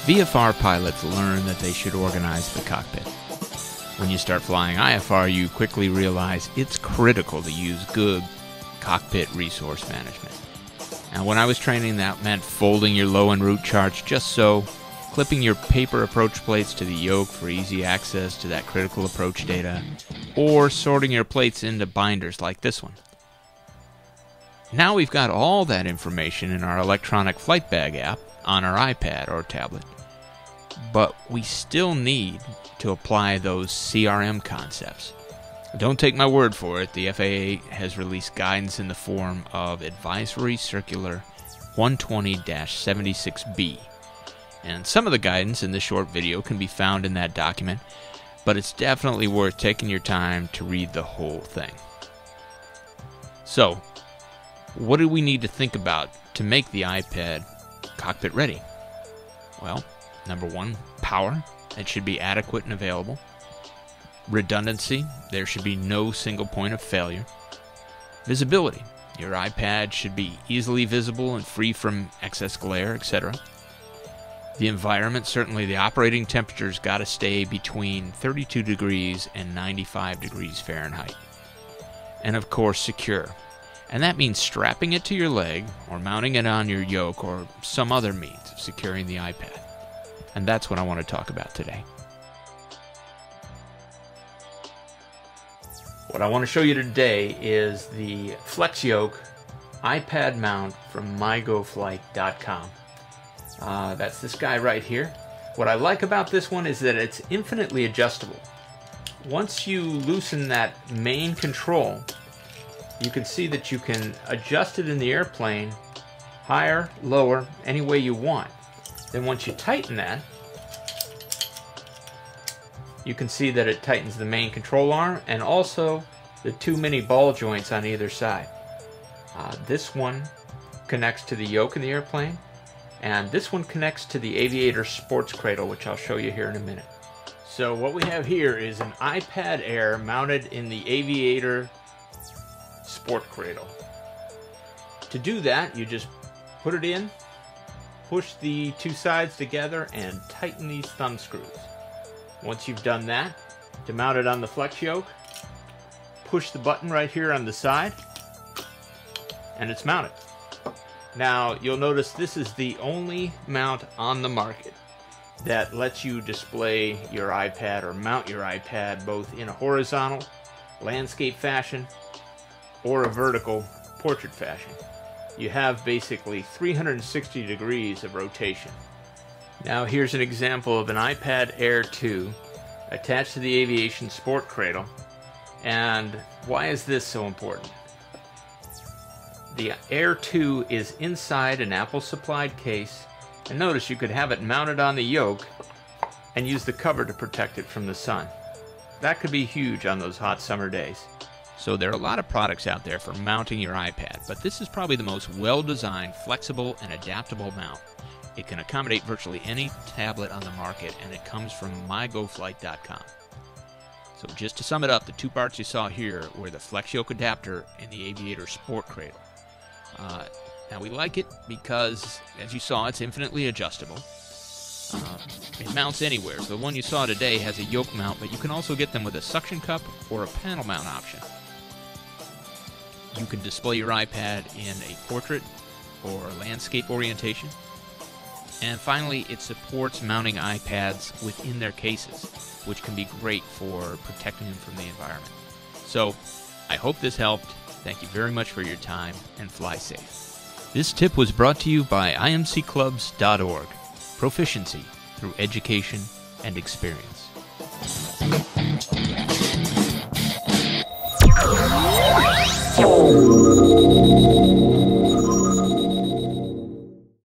VFR pilots learn that they should organize the cockpit. When you start flying IFR, you quickly realize it's critical to use good cockpit resource management. Now, when I was training, that meant folding your low and route charts just so, clipping your paper approach plates to the yoke for easy access to that critical approach data, or sorting your plates into binders like this one. Now we've got all that information in our electronic flight bag app on our iPad or tablet, but we still need to apply those CRM concepts. Don't take my word for it. The FAA has released guidance in the form of Advisory Circular 120-76B. And some of the guidance in this short video can be found in that document, but it's definitely worth taking your time to read the whole thing. So, what do we need to think about to make the iPad cockpit ready? Well, number one, power. It should be adequate and available. Redundancy. There should be no single point of failure. Visibility. Your iPad should be easily visible and free from excess glare, etc. The environment, certainly the operating temperature's got to stay between 32 degrees and 95 degrees Fahrenheit. And of course, secure. And that means strapping it to your leg or mounting it on your yoke or some other means of securing the iPad. And that's what I want to talk about today. What I want to show you today is the Flex Yoke iPad mount from mygoflight.com. That's this guy right here. What I like about this one is that it's infinitely adjustable. Once you loosen that main control, you can see that you can adjust it in the airplane higher, lower, any way you want. Then once you tighten that, you can see that it tightens the main control arm and also the two mini ball joints on either side. This one connects to the yoke in the airplane, and this one connects to the Aviator sports cradle, which I'll show you here in a minute. So what we have here is an iPad Air mounted in the Aviator sport cradle. To do that, you just put it in, push the two sides together, and tighten these thumb screws. Once you've done that, to mount it on the Flex Yoke, push the button right here on the side, and it's mounted. Now, you'll notice this is the only mount on the market that lets you display your iPad or mount your iPad both in a horizontal, landscape fashion, or a vertical portrait fashion. You have basically 360 degrees of rotation. Now here's an example of an iPad Air 2 attached to the Aviation Sport Cradle. And why is this so important? The Air 2 is inside an Apple supplied case, and notice you could have it mounted on the yoke and use the cover to protect it from the sun. That could be huge on those hot summer days. So there are a lot of products out there for mounting your iPad, but this is probably the most well-designed, flexible, and adaptable mount. It can accommodate virtually any tablet on the market, and it comes from mygoflight.com. So just to sum it up, the two parts you saw here were the Flex Yoke adapter and the Aviator Sport Cradle. Now we like it because, as you saw, it's infinitely adjustable. It mounts anywhere. So the one you saw today has a yoke mount, but you can also get them with a suction cup or a panel mount option. You can display your iPad in a portrait or landscape orientation. And finally, it supports mounting iPads within their cases, which can be great for protecting them from the environment. So, I hope this helped. Thank you very much for your time, and fly safe. This tip was brought to you by imcclubs.org. Proficiency through education and experience.